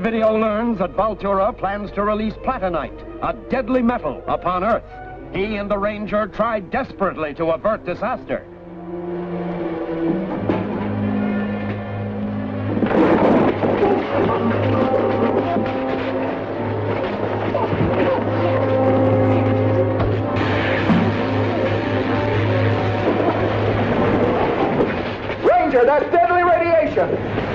Captain Video learns that Vultura plans to release platinite, a deadly metal, upon Earth. He and the Ranger try desperately to avert disaster. Ranger, that's deadly radiation!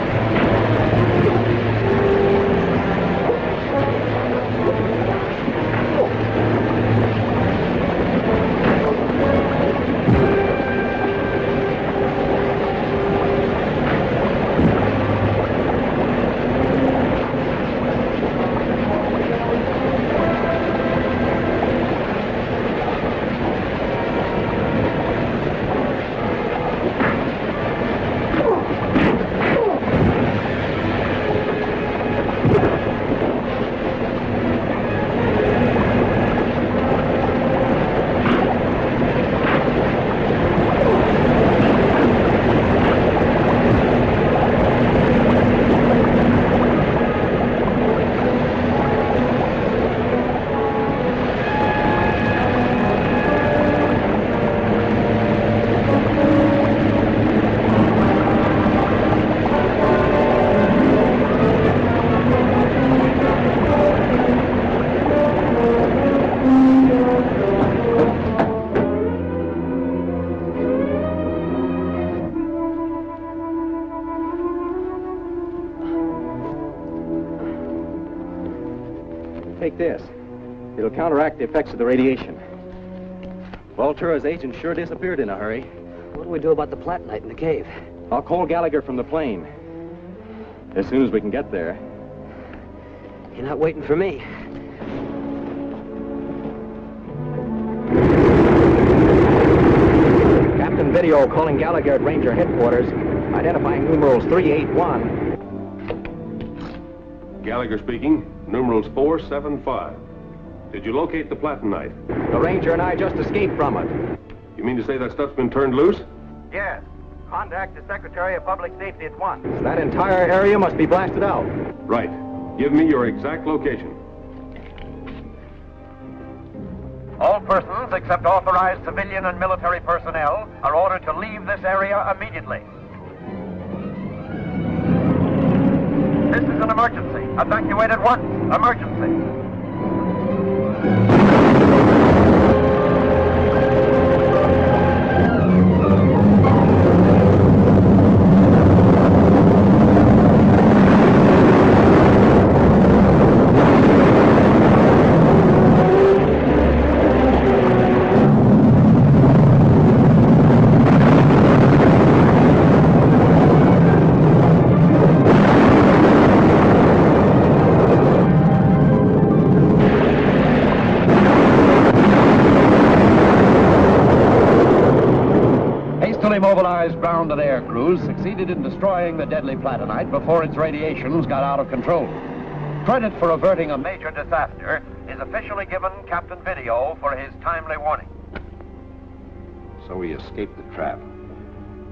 Take this. It'll counteract the effects of the radiation. Vultura's agent sure disappeared in a hurry. What do we do about the platinite in the cave? I'll call Gallagher from the plane. As soon as we can get there. You're not waiting for me. Captain Video calling Gallagher at Ranger headquarters, identifying numerals 381. Gallagher speaking. Numerals 475. Did you locate the platinite? The Ranger and I just escaped from it. You mean to say that stuff's been turned loose? Yes. Contact the Secretary of Public Safety at once. That entire area must be blasted out. Right. Give me your exact location. All persons except authorized civilian and military personnel are ordered to leave this area immediately. This is an emergency. Evacuate at once. Emergency. Mobilized ground and air crews succeeded in destroying the deadly platinite before its radiations got out of control. Credit for averting a major disaster is officially given Captain Video for his timely warning. So he escaped the trap.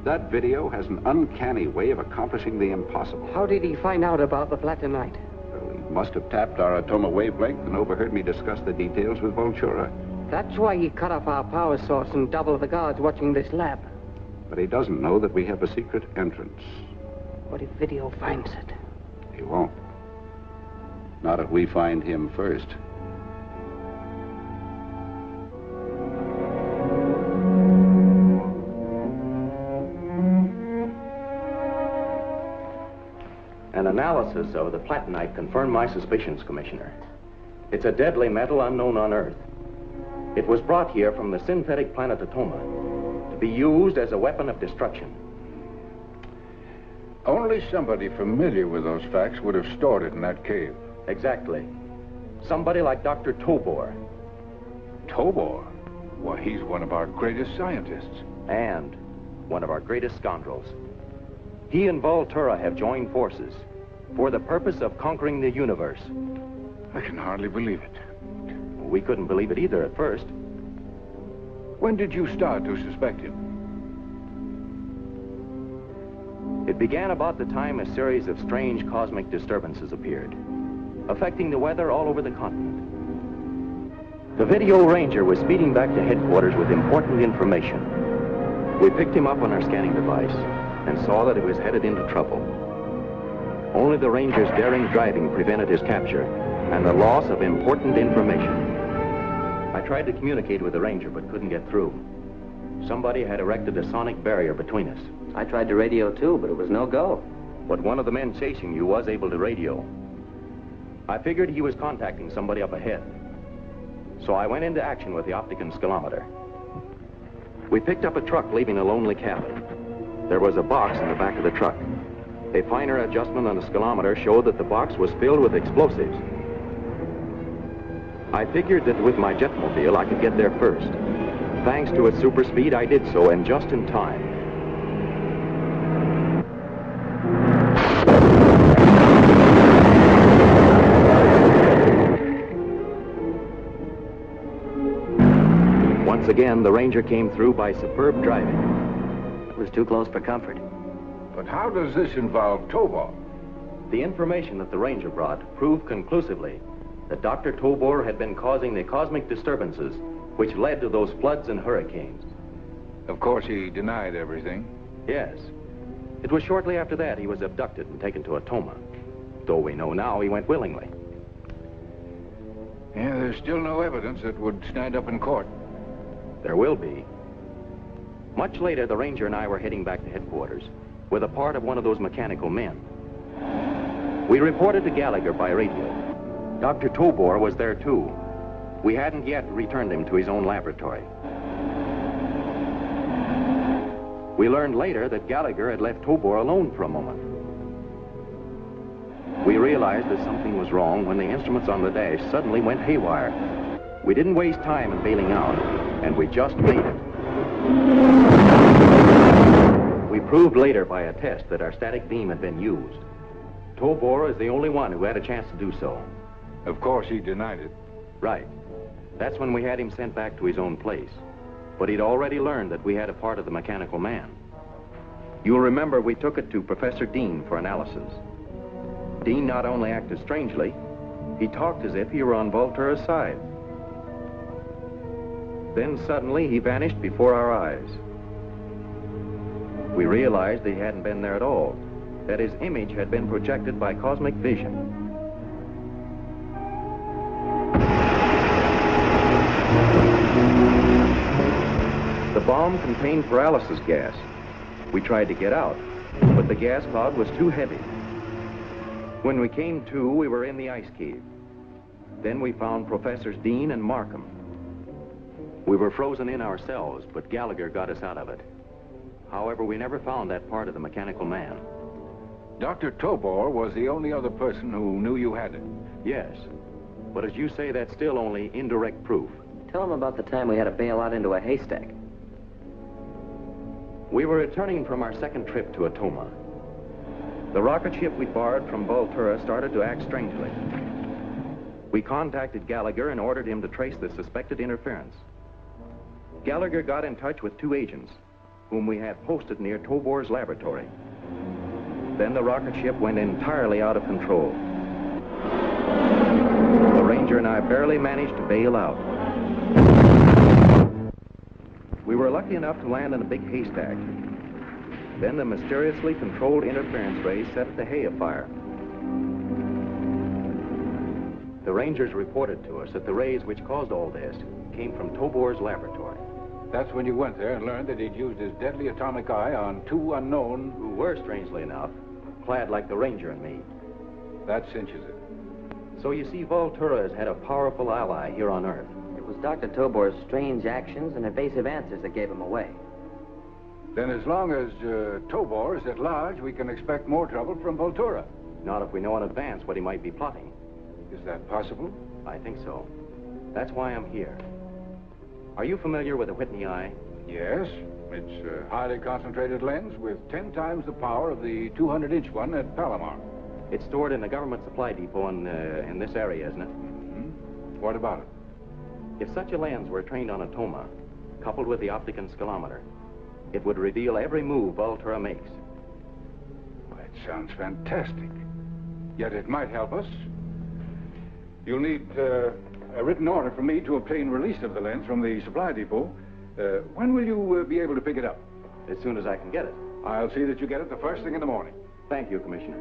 That Video has an uncanny way of accomplishing the impossible. How did he find out about the platinite? Well, he must have tapped our Atoma wavelength and overheard me discuss the details with Vultura. That's why he cut off our power source and doubled the guards watching this lab. But he doesn't know that we have a secret entrance. What if Video finds it? He won't. Not if we find him first. An analysis of the platinite confirmed my suspicions, Commissioner. It's a deadly metal unknown on Earth. It was brought here from the synthetic planet Atoma to be used as a weapon of destruction. Only somebody familiar with those facts would have stored it in that cave. Exactly. Somebody like Dr. Tobor. Tobor? Why, he's one of our greatest scientists. And one of our greatest scoundrels. He and Vultura have joined forces for the purpose of conquering the universe. I can hardly believe it. We couldn't believe it either at first. When did you start to suspect him? It began about the time a series of strange cosmic disturbances appeared, affecting the weather all over the continent. The video ranger was speeding back to headquarters with important information. We picked him up on our scanning device and saw that he was headed into trouble. Only the ranger's daring driving prevented his capture and the loss of important information. I tried to communicate with the ranger but couldn't get through. Somebody had erected a sonic barrier between us. I tried to radio too, but it was no go. But one of the men chasing you was able to radio. I figured he was contacting somebody up ahead. So I went into action with the optic and scalometer. We picked up a truck leaving a lonely cabin. There was a box in the back of the truck. A finer adjustment on the scalometer showed that the box was filled with explosives. I figured that with my jetmobile I could get there first. Thanks to its super speed, I did so, and just in time. Once again, the ranger came through by superb driving. It was too close for comfort. But how does this involve Tobor? The information that the ranger brought proved conclusively that Dr. Tobor had been causing the cosmic disturbances which led to those floods and hurricanes. Of course, he denied everything. Yes. It was shortly after that he was abducted and taken to Atoma. Though we know now he went willingly. Yeah, there's still no evidence that would stand up in court. There will be. Much later, the ranger and I were heading back to headquarters with a part of one of those mechanical men. We reported to Gallagher by radio. Dr. Tobor was there too. We hadn't yet returned him to his own laboratory. We learned later that Gallagher had left Tobor alone for a moment. We realized that something was wrong when the instruments on the dash suddenly went haywire. We didn't waste time in bailing out, and we just made it. We proved later by a test that our static beam had been used. Tobor is the only one who had a chance to do so. Of course, he denied it. Right. That's when we had him sent back to his own place. But he'd already learned that we had a part of the mechanical man. You'll remember we took it to Professor Dean for analysis. Dean not only acted strangely, he talked as if he were on Voltura's side. Then suddenly he vanished before our eyes. We realized that he hadn't been there at all, that his image had been projected by cosmic vision. The bomb contained paralysis gas. We tried to get out, but the gas cloud was too heavy. When we came to, we were in the ice cave. Then we found Professors Dean and Markham. We were frozen in ourselves, but Gallagher got us out of it. However, we never found that part of the mechanical man. Dr. Tobor was the only other person who knew you had it. Yes, but as you say, that's still only indirect proof. Tell him about the time we had to bail out into a haystack. We were returning from our second trip to Atoma. The rocket ship we borrowed from Voltura started to act strangely. We contacted Gallagher and ordered him to trace the suspected interference. Gallagher got in touch with two agents, whom we had posted near Tobor's laboratory. Then the rocket ship went entirely out of control. The ranger and I barely managed to bail out. We were lucky enough to land in a big haystack. Then the mysteriously controlled interference rays set the hay afire. The rangers reported to us that the rays which caused all this came from Tobor's laboratory. That's when you went there and learned that he'd used his deadly atomic eye on two unknown... Who were, strangely enough, clad like the ranger and me. That cinches it. So you see, Voltura has had a powerful ally here on Earth. It was Dr. Tobor's strange actions and evasive answers that gave him away. Then as long as Tobor is at large, we can expect more trouble from Voltura. Not if we know in advance what he might be plotting. Is that possible? I think so. That's why I'm here. Are you familiar with the Whitney eye? Yes. It's a highly concentrated lens with 10 times the power of the 200-inch one at Palomar. It's stored in a government supply depot in this area, isn't it? Mm-hmm. What about it? If such a lens were trained on Atoma, coupled with the optic and scalometer, it would reveal every move Voltura makes. sounds fantastic. Yet it might help us. You'll need a written order from me to obtain release of the lens from the supply depot. When will you be able to pick it up? As soon as I can get it. I'll see that you get it the first thing in the morning. Thank you, Commissioner.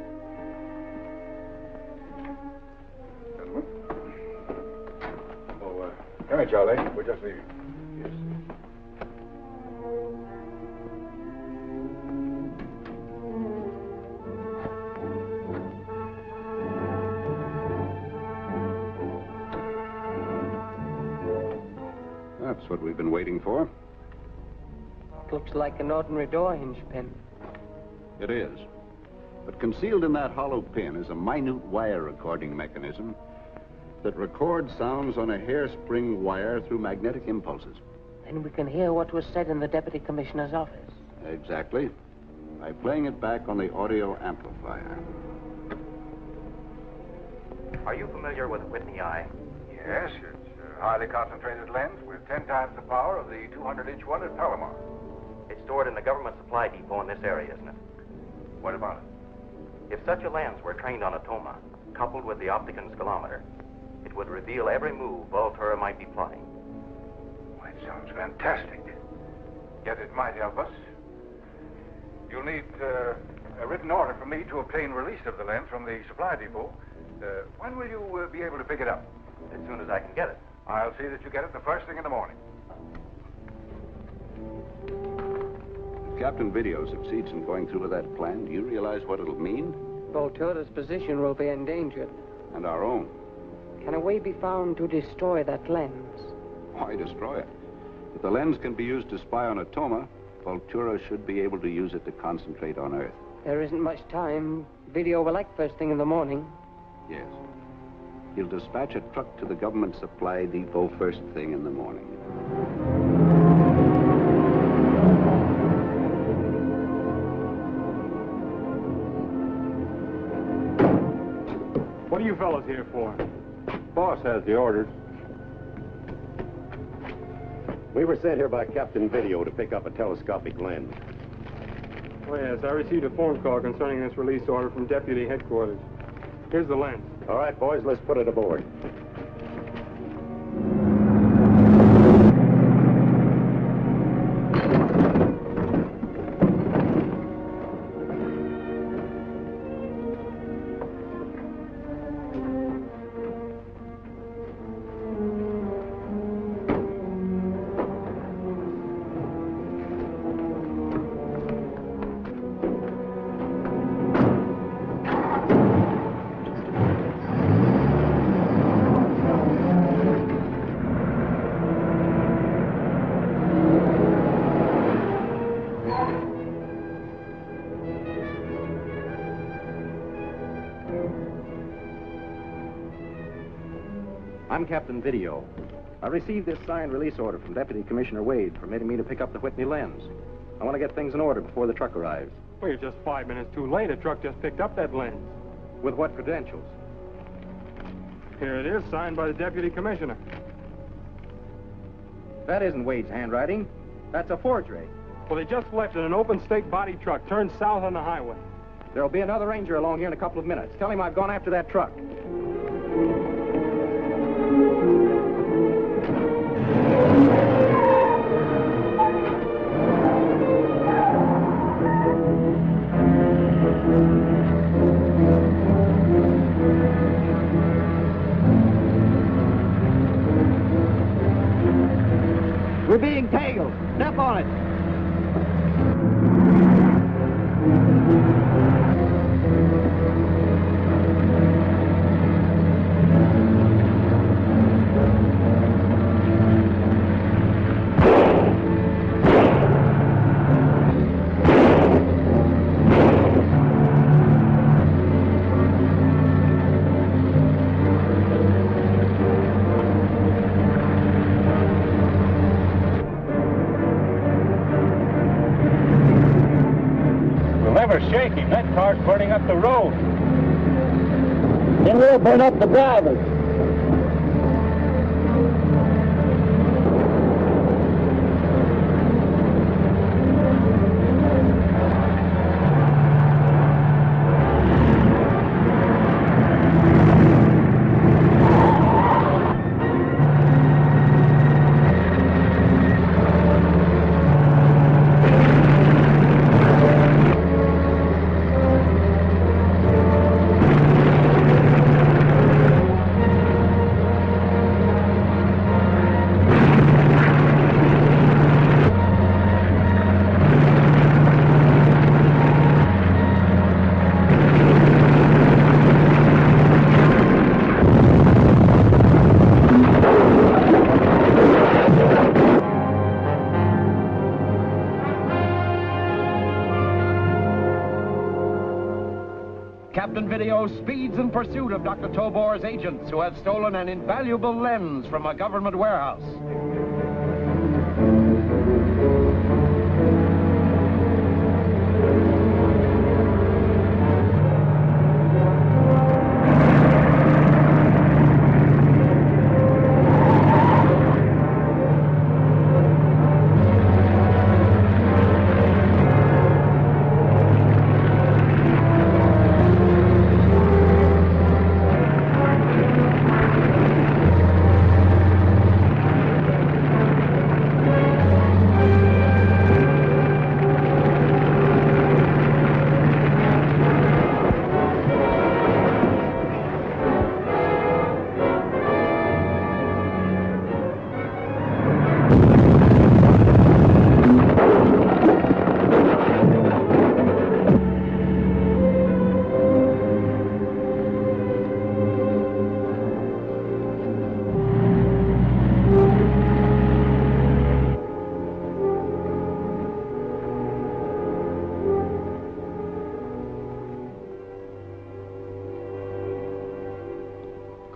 Gentlemen. Oh, come here, Charlie. We're just leaving. Yes. That's what we've been waiting for. Looks like an ordinary door hinge pin. It is. But concealed in that hollow pin is a minute wire recording mechanism that records sounds on a hairspring wire through magnetic impulses. And we can hear what was said in the Deputy Commissioner's office. Exactly. By playing it back on the audio amplifier. Are you familiar with the Whitney Eye? Yes, it's a highly concentrated lens with 10 times the power of the 200-inch one at Palomar. It's stored in the government supply depot in this area, isn't it? What about it? If such a lens were trained on a Toma, coupled with the opticon scalometer, it would reveal every move Voltura might be plotting. Well, it sounds fantastic. Yet it might help us. You'll need a written order from me to obtain release of the lens from the supply depot. When will you be able to pick it up? As soon as I can get it. I'll see that you get it the first thing in the morning. If Captain Video succeeds in going through with that plan, do you realize what it'll mean? Voltura's position will be endangered. And our own. Can a way be found to destroy that lens? Why destroy it? If the lens can be used to spy on a Toma, Voltura should be able to use it to concentrate on Earth. There isn't much time. Video will act first thing in the morning. Yes. He'll dispatch a truck to the government supply depot first thing in the morning. What are you fellas here for? Boss has the orders. We were sent here by Captain Video to pick up a telescopic lens. Oh, yes, I received a phone call concerning this release order from Deputy Headquarters. Here's the lens. All right, boys, let's put it aboard. I'm Captain Video. I received this signed release order from Deputy Commissioner Wade permitting me to pick up the Whitney lens. I want to get things in order before the truck arrives. Well, you're just 5 minutes too late. A truck just picked up that lens. With what credentials? Here it is, signed by the Deputy Commissioner. That isn't Wade's handwriting. That's a forgery. Well, they just left in an open stake body truck, turned south on the highway. There'll be another ranger along here in a couple of minutes. Tell him I've gone after that truck. We're being tailed. Step on it. Shake him. That car's burning up the road. Then we'll burn up the drivers. Captain Video speeds in pursuit of Dr. Tobor's agents who had stolen an invaluable lens from a government warehouse.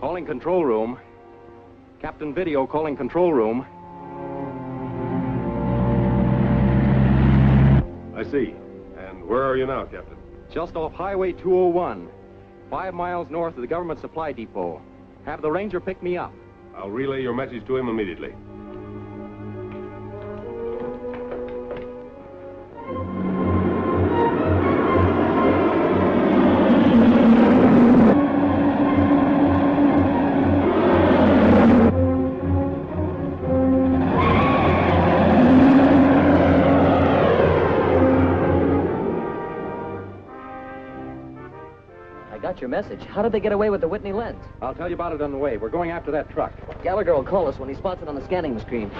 Calling control room. Captain Video calling control room. I see. And where are you now, Captain? Just off Highway 201, 5 miles north of the government supply depot. Have the ranger pick me up. I'll relay your message to him immediately. Your message. How did they get away with the Whitney lens? I'll tell you about it on the way. We're going after that truck. Gallagher will call us when he spots it on the scanning screen.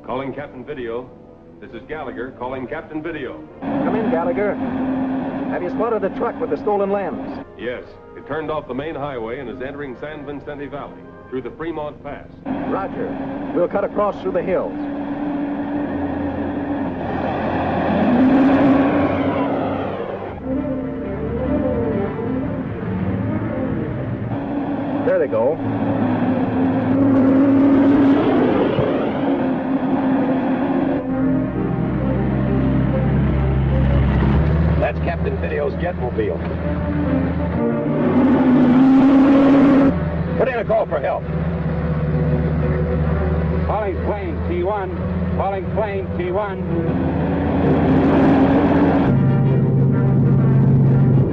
Calling Captain Video. This is Gallagher calling Captain Video. Come in, Gallagher. Have you spotted the truck with the stolen lens? Yes, it turned off the main highway and is entering San Vicente Valley through the Fremont Pass. Roger. We'll cut across through the hills. There they go. That's Captain Video's jetmobile. Put in a call for help. Calling plane T1. Calling plane T1.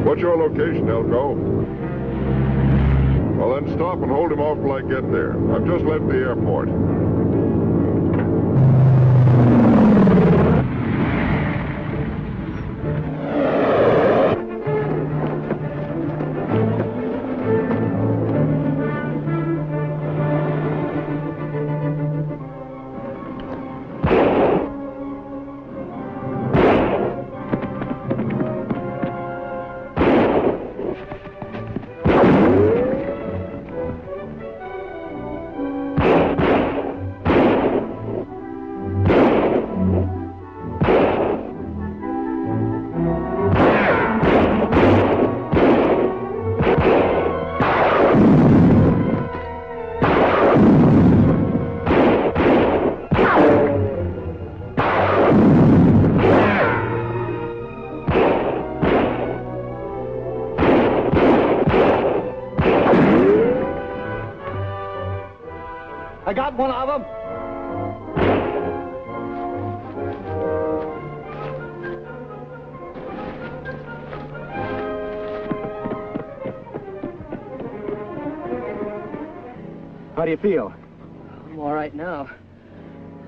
What's your location, Elko? Well, then stop and hold him off till I get there. I've just left the airport. I got one of them. How do you feel? I'm all right now.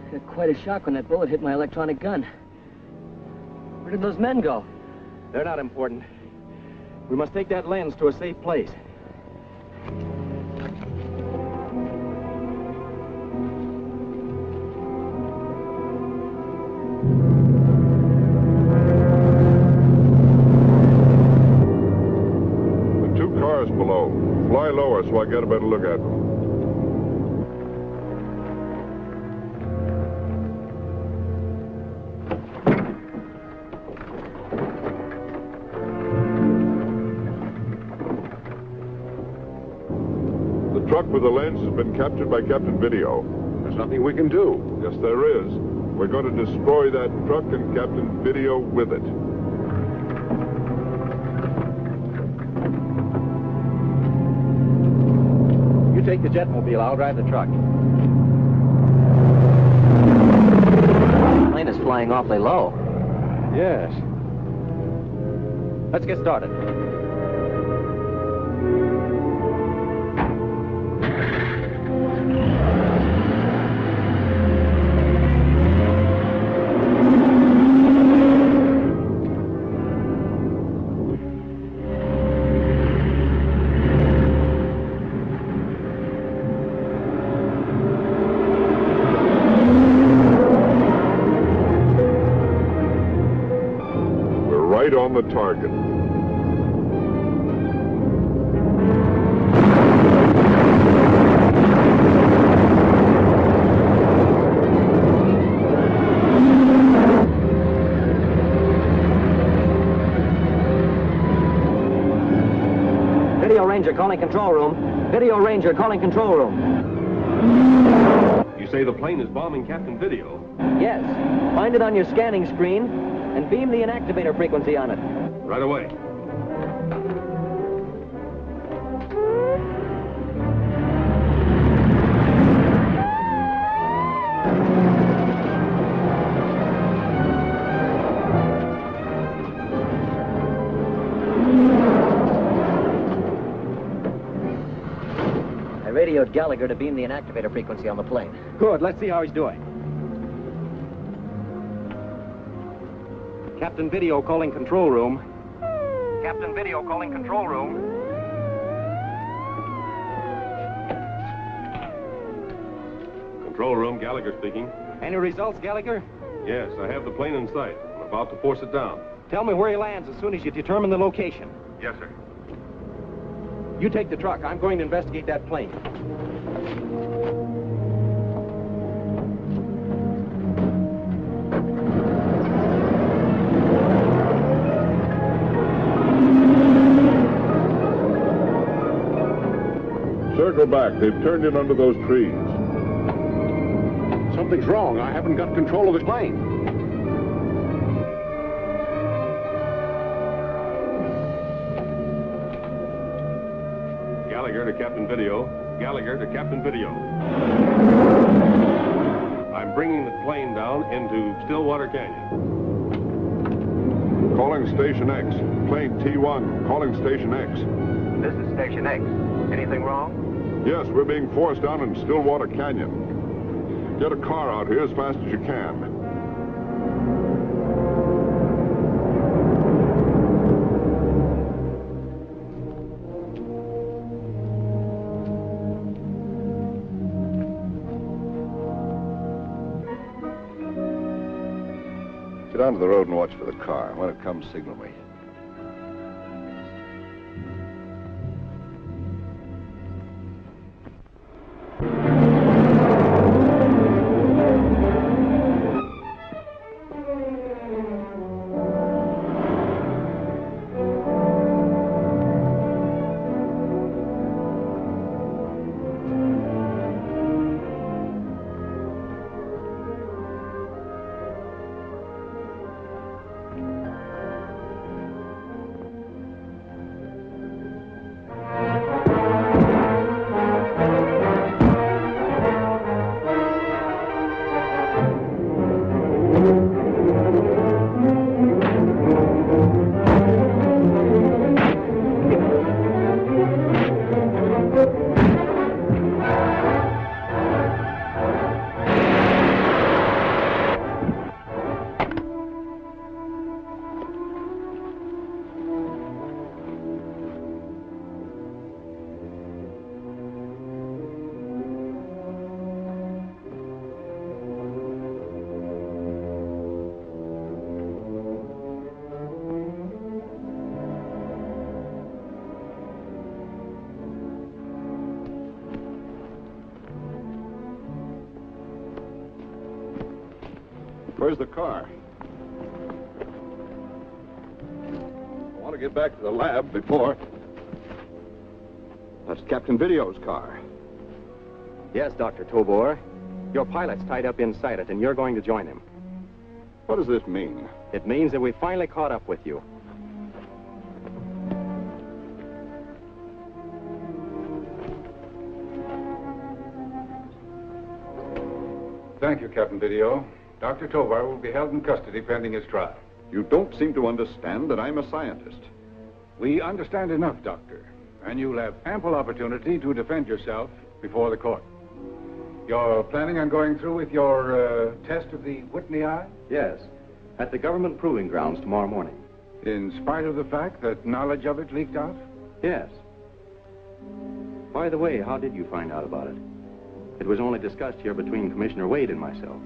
I got quite a shock when that bullet hit my electronic gun. Where did those men go? They're not important. We must take that lens to a safe place. cars below. Fly lower so I get a better look at them. The truck with the lens has been captured by Captain Video. There's nothing we can do. Yes, there is. We're going to destroy that truck and Captain Video with it. You take the jetmobile, I'll drive the truck. The plane is flying awfully low. Yes. Let's get started. Right on the target. Video Ranger calling control room. Video Ranger calling control room. You say the plane is bombing Captain Video? Yes. Find it on your scanning screen and beam the inactivator frequency on it. Right away. I radioed Gallagher to beam the inactivator frequency on the plane. Good, let's see how he's doing. Captain Video calling control room. Captain Video calling control room. Control room, Gallagher speaking. Any results, Gallagher? Yes, I have the plane in sight. I'm about to force it down. Tell me where he lands as soon as you determine the location. Yes, sir. You take the truck. I'm going to investigate that plane. Circle back. They've turned in under those trees. Something's wrong. I haven't got control of the plane. Gallagher to Captain Video. Gallagher to Captain Video. I'm bringing the plane down into Stillwater Canyon. Calling Station X. Plane T1. Calling Station X. This is Station X. Anything wrong? Yes, we're being forced down in Stillwater Canyon. Get a car out here as fast as you can. Get onto the road and watch for the car. When it comes, signal me. Where's the car? I want to get back to the lab before... That's Captain Video's car. Yes, Dr. Tobor. Your pilot's tied up inside it, and you're going to join him. What does this mean? It means that we finally caught up with you. Thank you, Captain Video. Dr. Tovar will be held in custody pending his trial. You don't seem to understand that I'm a scientist. We understand enough, Doctor, and you'll have ample opportunity to defend yourself before the court. You're planning on going through with your test of the Whitney eye? Yes, at the government proving grounds tomorrow morning. In spite of the fact that knowledge of it leaked out? Yes. By the way, how did you find out about it? It was only discussed here between Commissioner Wade and myself.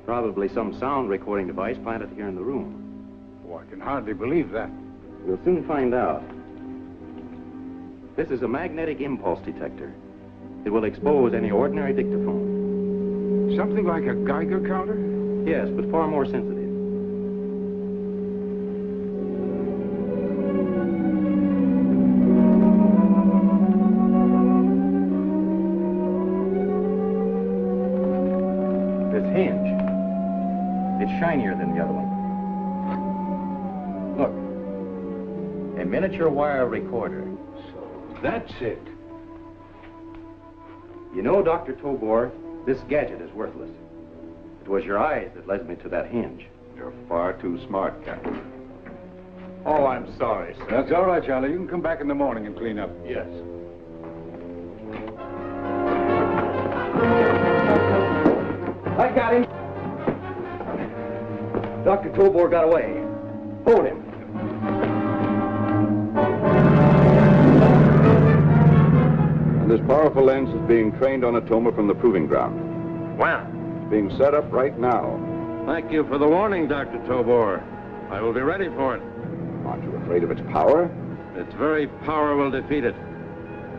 Probably some sound recording device planted here in the room. Oh, I can hardly believe that. We'll soon find out. This is a magnetic impulse detector. It will expose any ordinary dictaphone. Something like a Geiger counter? Yes, but far more sensitive. This hinge, it's shinier than the other one. Look, a miniature wire recorder. So that's it. You know, Dr. Tobor, this gadget is worthless. It was your eyes that led me to that hinge. You're far too smart, Captain. Oh, I'm sorry, sir. That's all right, Charlie. You can come back in the morning and clean up. Yes. I got him. Dr. Tobor got away. Hold him. This powerful lens is being trained on a Toma from the proving ground. When? It's being set up right now. Thank you for the warning, Dr. Tobor. I will be ready for it. Aren't you afraid of its power? Its very power will defeat it.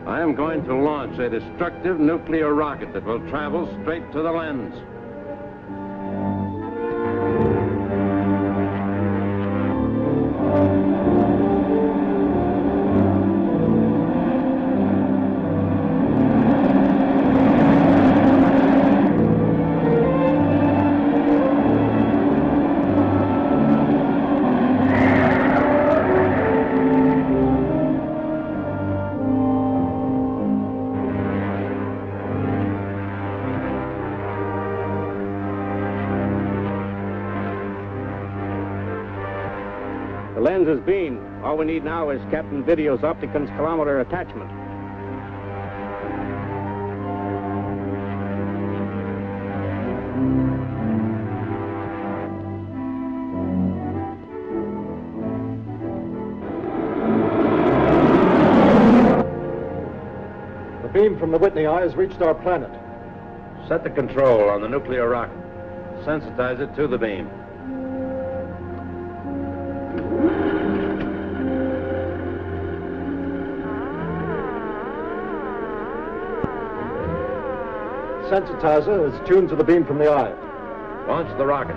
I am going to launch a destructive nuclear rocket that will travel straight to the lens. The lens is beamed. All we need now is Captain Video's opticons kilometer attachment. The beam from the Whitney eye has reached our planet. Set the control on the nuclear rocket. Sensitize it to the beam. Sensitizer is tuned to the beam from the eye. Launch the rocket.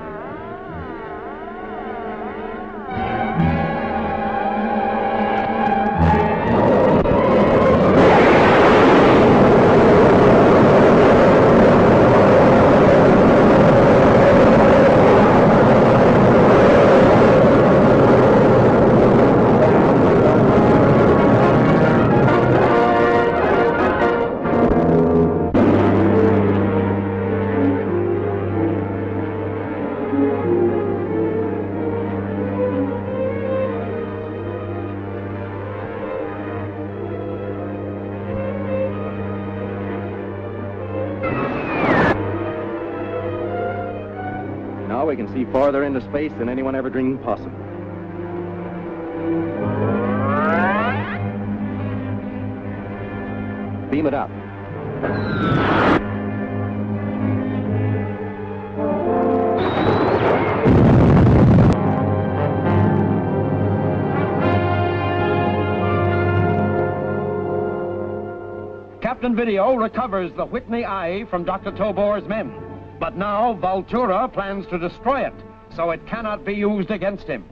Now we can see farther into space than anyone ever dreamed possible. Beam it up. Captain Video recovers the Whitney eye from Dr. Tobor's men. But now Vultura plans to destroy it, so it cannot be used against him.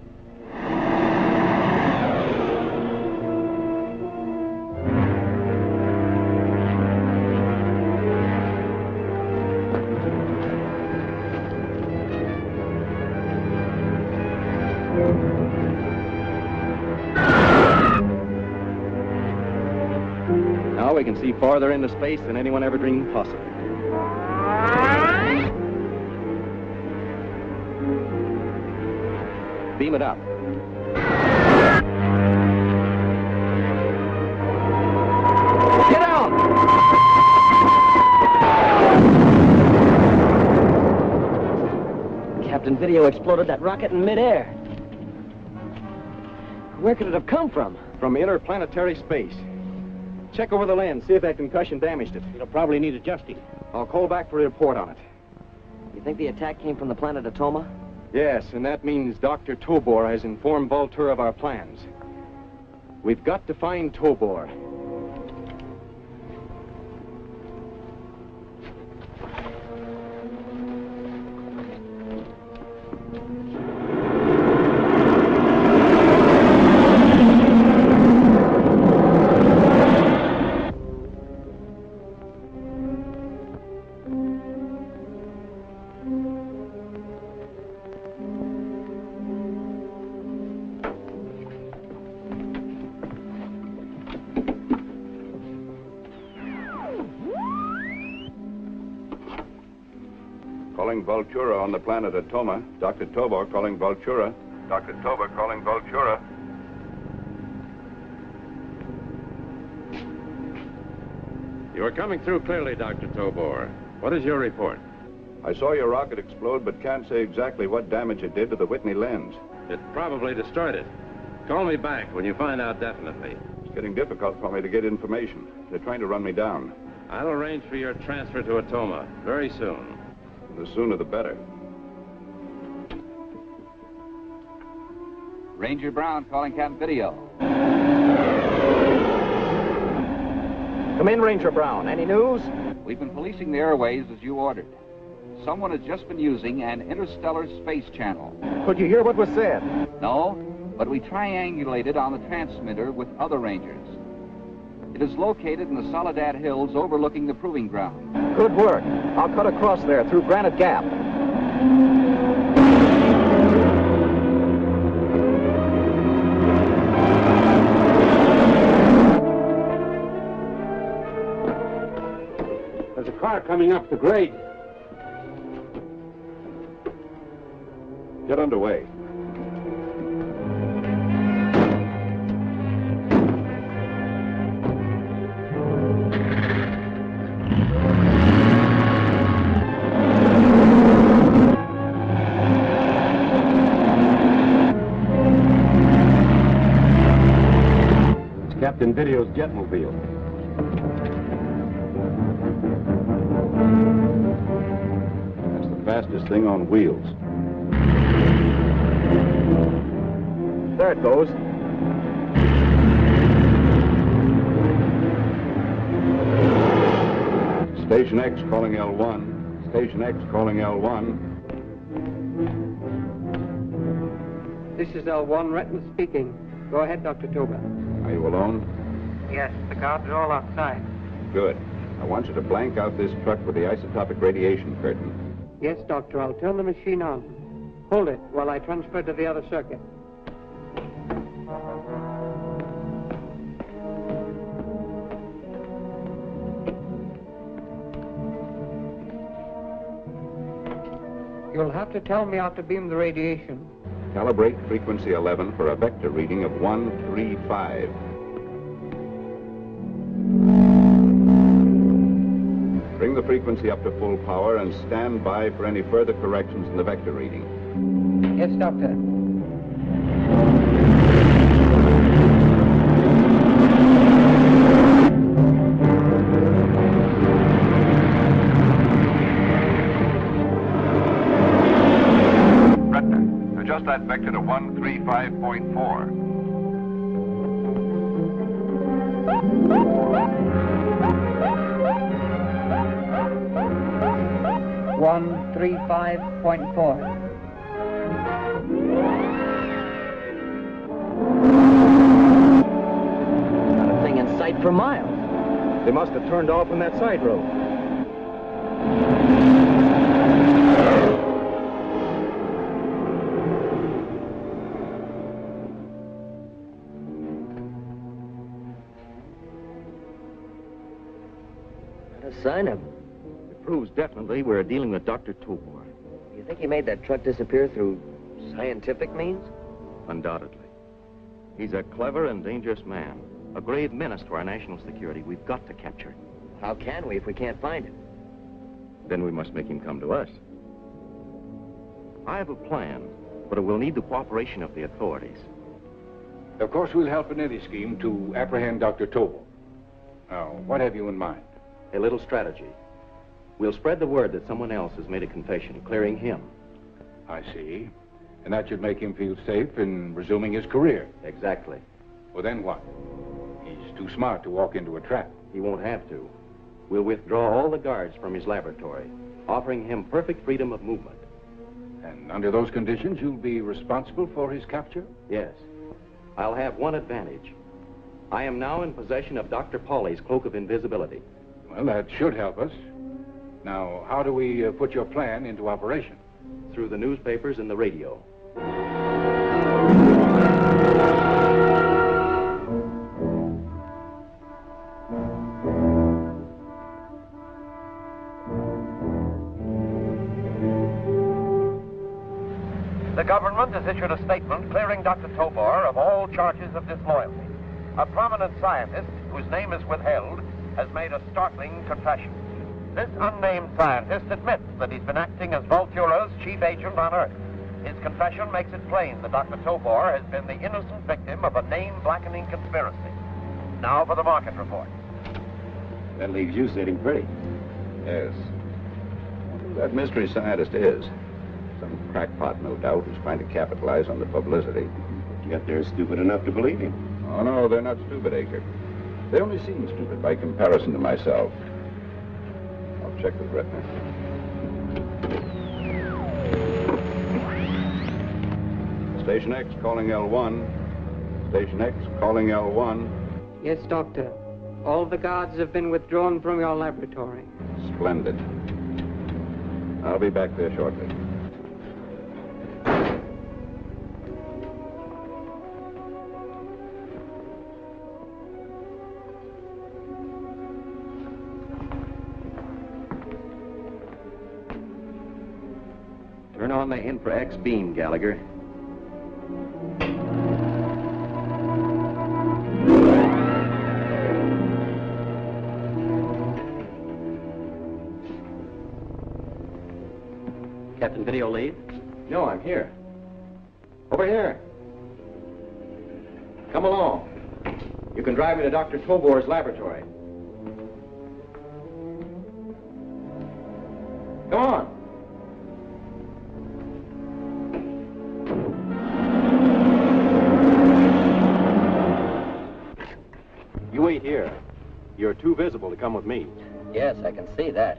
Now we can see farther into space than anyone ever dreamed possible. Beam it up. Get out! Captain Video exploded that rocket in midair. Where could it have come from? From interplanetary space. Check over the lens, see if that concussion damaged it. It'll probably need adjusting. I'll call back for a report on it. You think the attack came from the planet Atoma? Yes, and that means Dr. Tobor has informed Vultura of our plans. We've got to find Tobor. Calling Vultura on the planet Atoma. Dr. Tobor calling Vultura. Dr. Tobor calling Vultura. You are coming through clearly, Dr. Tobor. What is your report? I saw your rocket explode, but can't say exactly what damage it did to the Whitney lens. It probably destroyed it. Call me back when you find out definitely. It's getting difficult for me to get information. They're trying to run me down. I'll arrange for your transfer to Atoma very soon. The sooner the better. Ranger Brown calling Captain Video. Come in, Ranger Brown. Any news? We've been policing the airways as you ordered. Someone has just been using an interstellar space channel. Could you hear what was said? No, but we triangulated on the transmitter with other Rangers. It is located in the Soledad Hills overlooking the proving ground. Good work. I'll cut across there through Granite Gap. There's a car coming up the grade. Get underway. Captain Video's jetmobile. That's the fastest thing on wheels. There it goes. Station X calling L1. Station X calling L1. This is L1, Retton speaking. Go ahead, Dr. Tobor. Are you alone? Yes, the guards are all outside. Good. I want you to blank out this truck with the isotopic radiation curtain. Yes, Doctor, I'll turn the machine on. Hold it while I transfer to the other circuit. You'll have to tell me how to beam the radiation. Calibrate frequency 11 for a vector reading of 135. Bring the frequency up to full power and stand by for any further corrections in the vector reading. Yes, Doctor. Adjust that vector to 135.4. 135.4. Not a thing in sight for miles. They must have turned off on that side road. Not a sign of him. It proves definitely we're dealing with Dr. Tobor. You think he made that truck disappear through scientific means? Undoubtedly. He's a clever and dangerous man. A grave menace to our national security. We've got to capture him. How can we if we can't find him? Then we must make him come to us. I have a plan, but it will need the cooperation of the authorities. Of course, we'll help in any scheme to apprehend Dr. Tobor. Now, what have you in mind? A little strategy. We'll spread the word that someone else has made a confession, clearing him. I see. And that should make him feel safe in resuming his career. Exactly. Well, then what? He's too smart to walk into a trap. He won't have to. We'll withdraw all the guards from his laboratory, offering him perfect freedom of movement. And under those conditions, you'll be responsible for his capture? Yes. I'll have one advantage. I am now in possession of Dr. Pauly's cloak of invisibility. Well, that should help us. Now, how do we put your plan into operation? Through the newspapers and the radio. The government has issued a statement clearing Dr. Tobor of all charges of disloyalty. A prominent scientist, whose name is withheld, has made a startling confession. This unnamed scientist admits that he's been acting as Vultura's chief agent on Earth. His confession makes it plain that Dr. Tobor has been the innocent victim of a name-blackening conspiracy. Now for the market report. That leaves you sitting pretty. Yes. I wonder who that mystery scientist is. Some crackpot, no doubt, who's trying to capitalize on the publicity. Yet they're stupid enough to believe him. Oh, no, they're not stupid, Aker. They only seem stupid by comparison to myself. I'll check with Retner. Station X calling L1. Station X calling L1. Yes, Doctor. All the guards have been withdrawn from your laboratory. Splendid. I'll be back there shortly. Turn on the infra-X beam, Gallagher. Captain Video Lead? No, I'm here. Over here. Come along. You can drive me to Dr. Tobor's laboratory. Come on. You wait here. You're too visible to come with me. Yes, I can see that.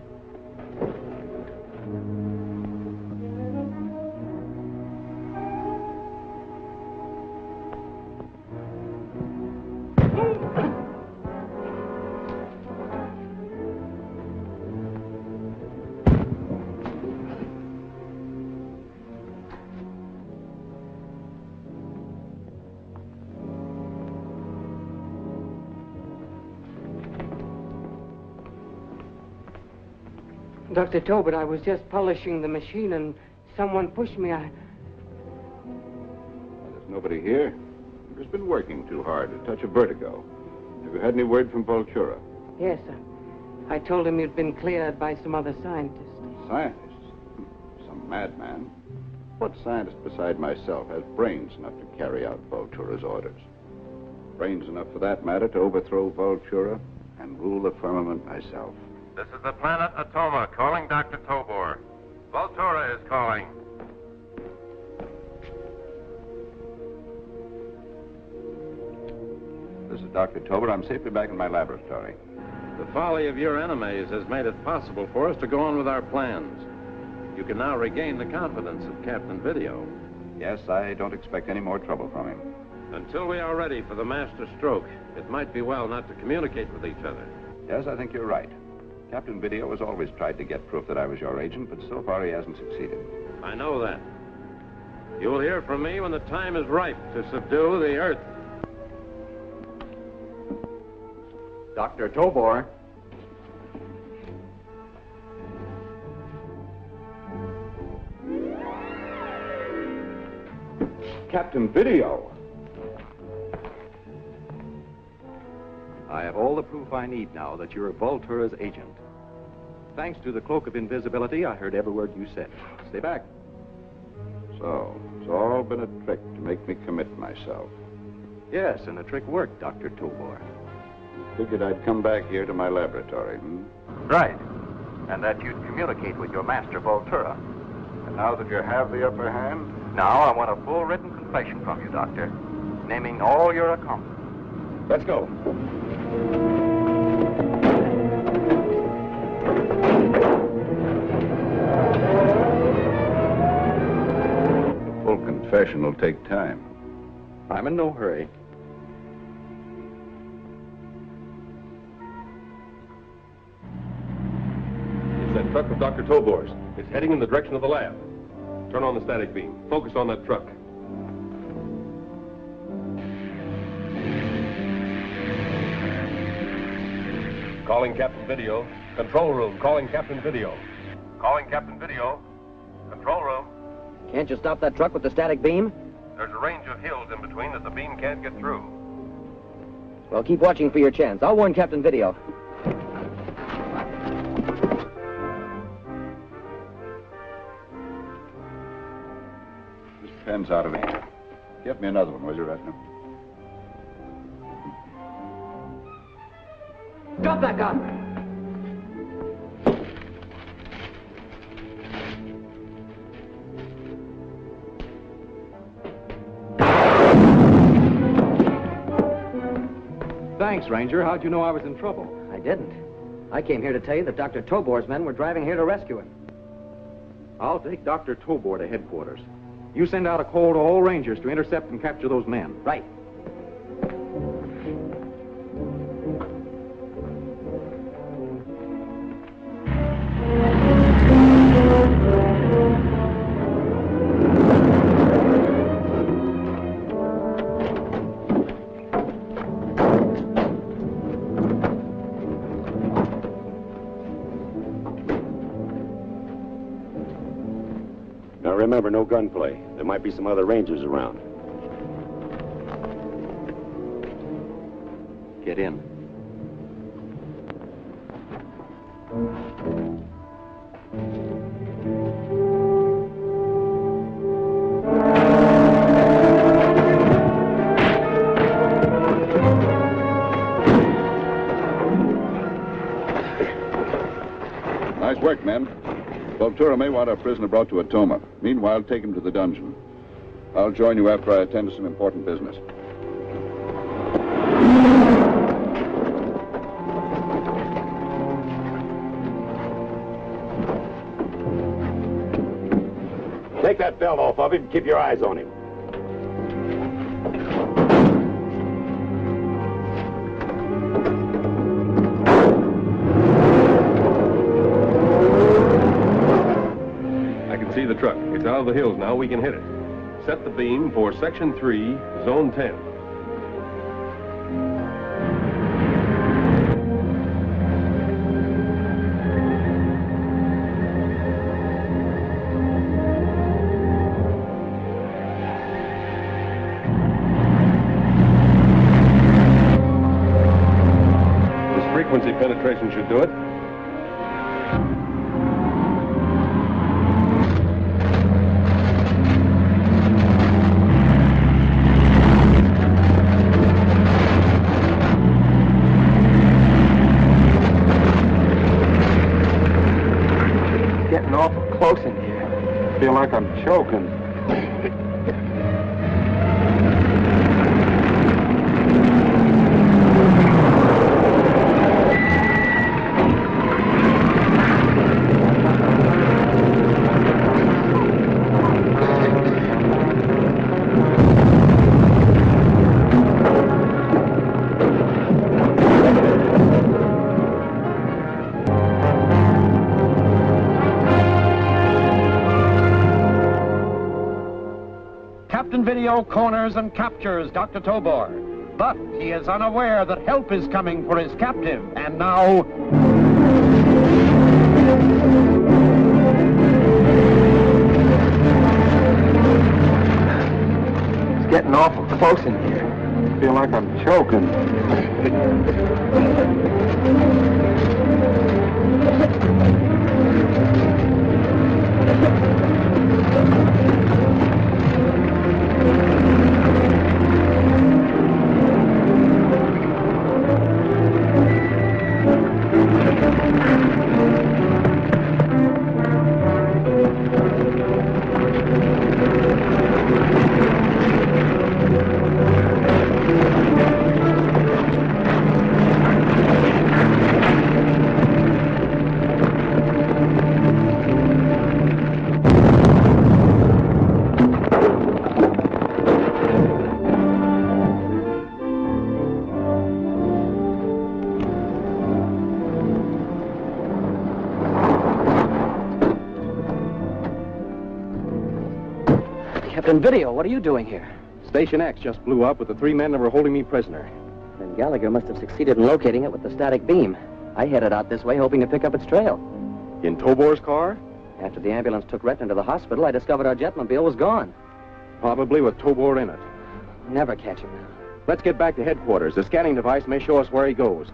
Dr. Tobit, I was just polishing the machine and someone pushed me. There's nobody here. You've just been working too hard, a touch of vertigo. Have you had any word from Vultura? Yes, sir. I told him you'd been cleared by some other scientists. Scientists? Some madman. What scientist beside myself has brains enough to carry out Vultura's orders? Brains enough, for that matter, to overthrow Vultura and rule the firmament myself. This is the planet Atoma calling Dr. Tobor. Vultura is calling. This is Dr. Tobor. I'm safely back in my laboratory. The folly of your enemies has made it possible for us to go on with our plans. You can now regain the confidence of Captain Video. Yes, I don't expect any more trouble from him. Until we are ready for the master stroke, it might be well not to communicate with each other. Yes, I think you're right. Captain Video has always tried to get proof that I was your agent, but so far he hasn't succeeded. I know that. You will hear from me when the time is ripe to subdue the Earth. Dr. Tobor. Captain Video! I have all the proof I need now that you're Vultura's agent. Thanks to the cloak of invisibility, I heard every word you said. Stay back. So, it's all been a trick to make me commit myself. Yes, and the trick worked, Dr. Tobor. Figured I'd come back here to my laboratory, Right. And that you'd communicate with your master, Vultura. And now that you have the upper hand? Now I want a full written confession from you, Doctor, naming all your accomplishments. Let's go. The full confession will take time. I'm in no hurry. It's that truck of Dr. Tobor's. It's heading in the direction of the lab. Turn on the static beam. Focus on that truck. Calling Captain Video. Control room. Calling Captain Video. Calling Captain Video. Control room. Can't you stop that truck with the static beam? There's a range of hills in between that the beam can't get through. Well, keep watching for your chance. I'll warn Captain Video. This pen's out of ink. Get me another one, will you, Retina? Drop that gun! Thanks, Ranger. How'd you know I was in trouble? I didn't. I came here to tell you that Dr. Tobor's men were driving here to rescue him. I'll take Dr. Tobor to headquarters. You send out a call to all Rangers to intercept and capture those men. Right. Now remember, no gunplay. There might be some other Rangers around. Get in. Nice work, men. Vultura may want our prisoner brought to Atoma. Meanwhile, take him to the dungeon. I'll join you after I attend to some important business. Take that belt off of him and keep your eyes on him. See the truck. It's out of the hills now. We can hit it. Set the beam for Section 3, Zone 10. This frequency penetration should do it. Close in here. Feel like I'm choking. video corners and captures Dr. Tobor. But he is unaware that help is coming for his captive, and now... It's getting awful close in here. I feel like I'm choking. Captain Video, what are you doing here? Station X just blew up with the 3 men that were holding me prisoner. Then Gallagher must have succeeded in locating it with the static beam. I headed out this way hoping to pick up its trail. In Tobor's car? After the ambulance took Retner to the hospital, I discovered our jetmobile was gone. Probably with Tobor in it. Never catch him. Let's get back to headquarters. The scanning device may show us where he goes.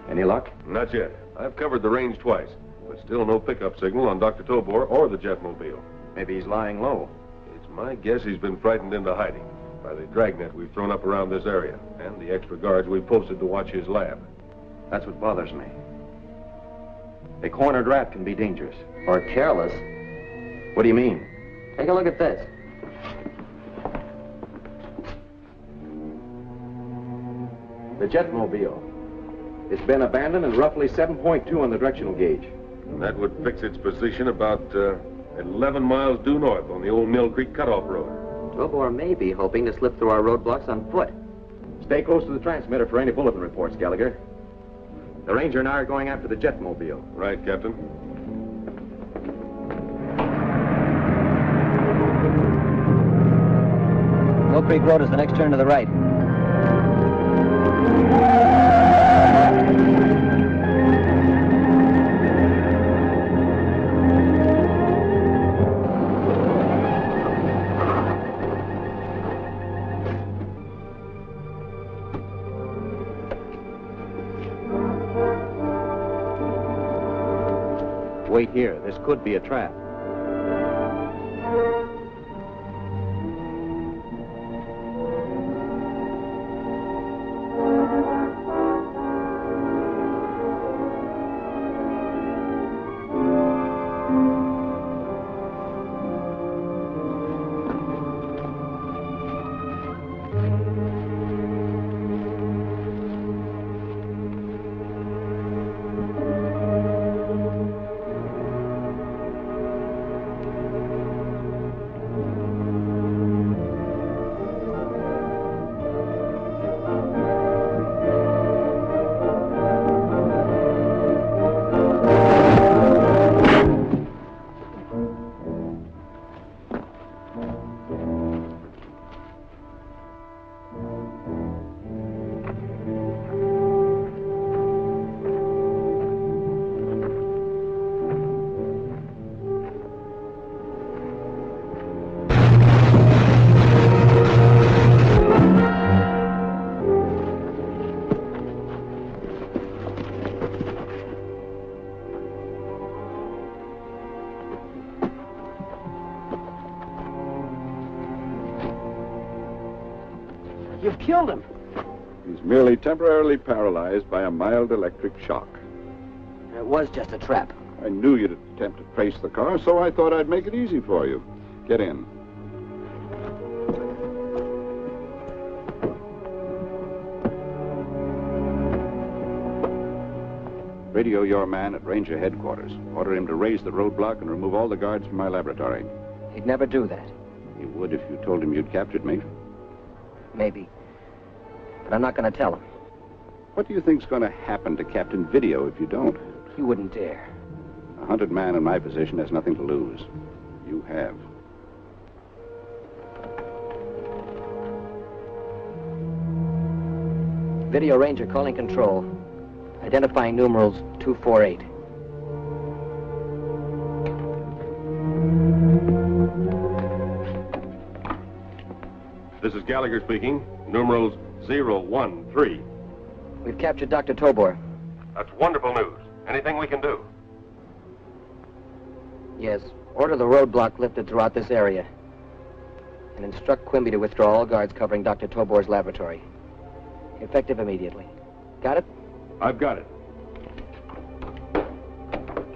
Any luck? Not yet. I've covered the range twice, but still no pickup signal on Dr. Tobor or the jetmobile. Maybe he's lying low. It's my guess he's been frightened into hiding by the dragnet we've thrown up around this area and the extra guards we've posted to watch his lab. That's what bothers me. A cornered rat can be dangerous. Or careless. What do you mean? Take a look at this. The jetmobile. It's been abandoned and roughly 7.2 on the directional gauge. And that would fix its position about 11 miles due north on the old Mill Creek cutoff road. Tobor may be hoping to slip through our roadblocks on foot. Stay close to the transmitter for any bulletin reports, Gallagher. The Ranger and I are going after the jetmobile. Right, Captain. Mill Creek Road is the next turn to the right. Wait here. This could be a trap. You've killed him. He's merely temporarily paralyzed by a mild electric shock. It was just a trap. I knew you'd attempt to trace the car, so I thought I'd make it easy for you. Get in. radio your man at Ranger headquarters. Order him to raise the roadblock and remove all the guards from my laboratory. He'd never do that. He would if you told him you'd captured me. Maybe. But I'm not going to tell him. What do you think's going to happen to Captain Video if you don't? He wouldn't dare. A hunted man in my position has nothing to lose. You have. Video Ranger calling control. Identifying numerals 248. This is Gallagher speaking. Numerals 013. We've captured Dr. Tobor. That's wonderful news. Anything we can do? Yes. Order the roadblock lifted throughout this area. And instruct Quimby to withdraw all guards covering Dr. Tobor's laboratory. Effective immediately. Got it? I've got it.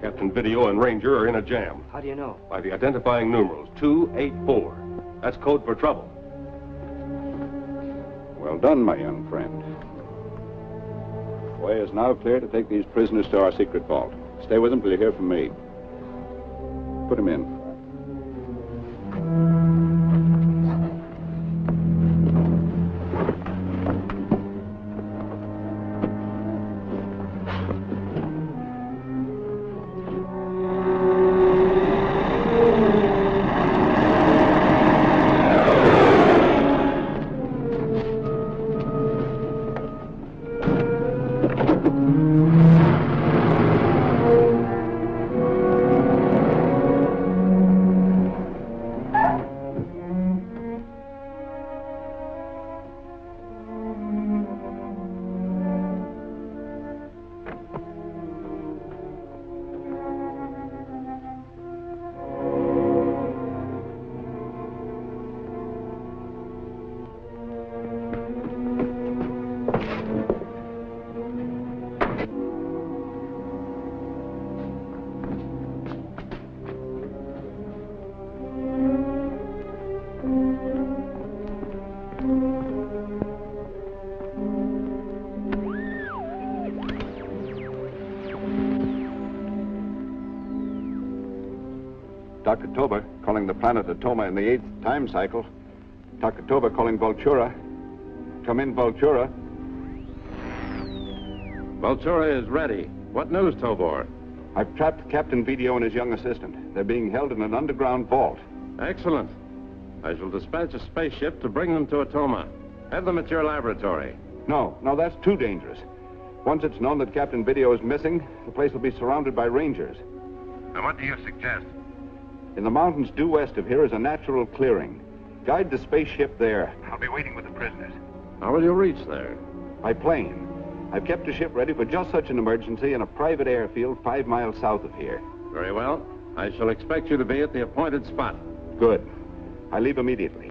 Captain Video and Ranger are in a jam. How do you know? By the identifying numerals 284. That's code for trouble. Well done, my young friend. The way is now clear to take these prisoners to our secret vault. Stay with them till you hear from me. Put them in. Dr. Toba calling the planet Atoma in the 8th time cycle. Dr. Toba calling Vultura. Come in, Vultura. Vultura is ready. What news, Tobor? I've trapped Captain Video and his young assistant. They're being held in an underground vault. Excellent. I shall dispatch a spaceship to bring them to Atoma. Have them at your laboratory. No, that's too dangerous. Once it's known that Captain Video is missing, the place will be surrounded by Rangers. Now, what do you suggest? In the mountains due west of here is a natural clearing. Guide the spaceship there. I'll be waiting with the prisoners. How will you reach there? By plane. I've kept the ship ready for just such an emergency in a private airfield 5 miles south of here. Very well. I shall expect you to be at the appointed spot. Good. I leave immediately.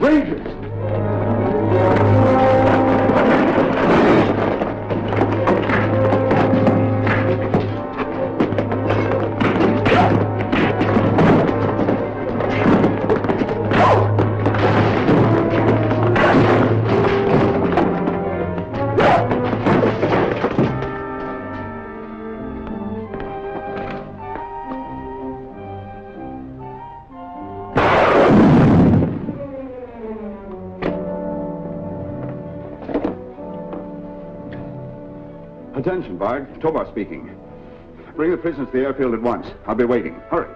Rangers! Attention, Bard. Tobar speaking. Bring the prisoners to the airfield at once. I'll be waiting. Hurry.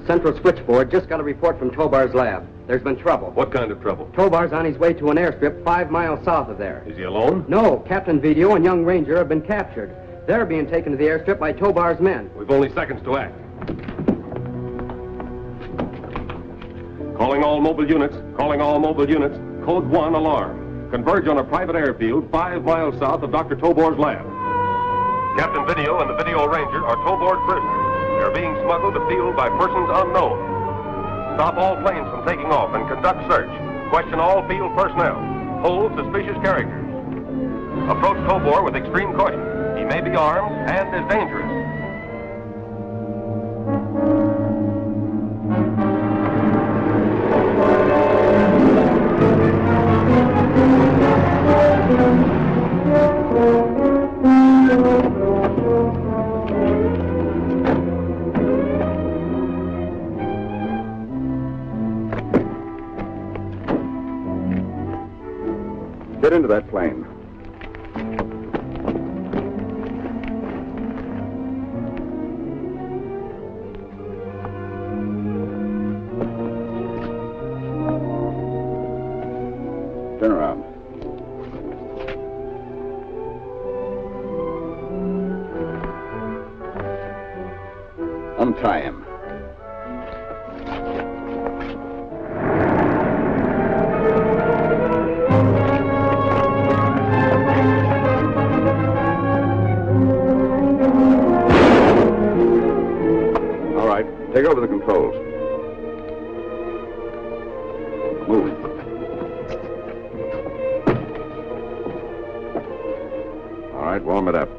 Central switchboard just got a report from Tobar's lab. There's been trouble. What kind of trouble? Tobar's on his way to an airstrip 5 miles south of there. Is he alone? No, Captain Video and young Ranger have been captured. They're being taken to the airstrip by Tobar's men. We've only seconds to act. Calling all mobile units. Calling all mobile units. Code 1, alarm. Converge on a private airfield 5 miles south of Dr. Tobor's lab. Captain Video and the Video Ranger are Tobor's prisoners. They're being smuggled to field by persons unknown. Stop all planes from taking off and conduct search. Question all field personnel. Hold suspicious characters. Approach Tobor with extreme caution. He may be armed and is dangerous. Get into that plane. Turn around. Untie him. All right, take over the controls. Move. All right, warm it up.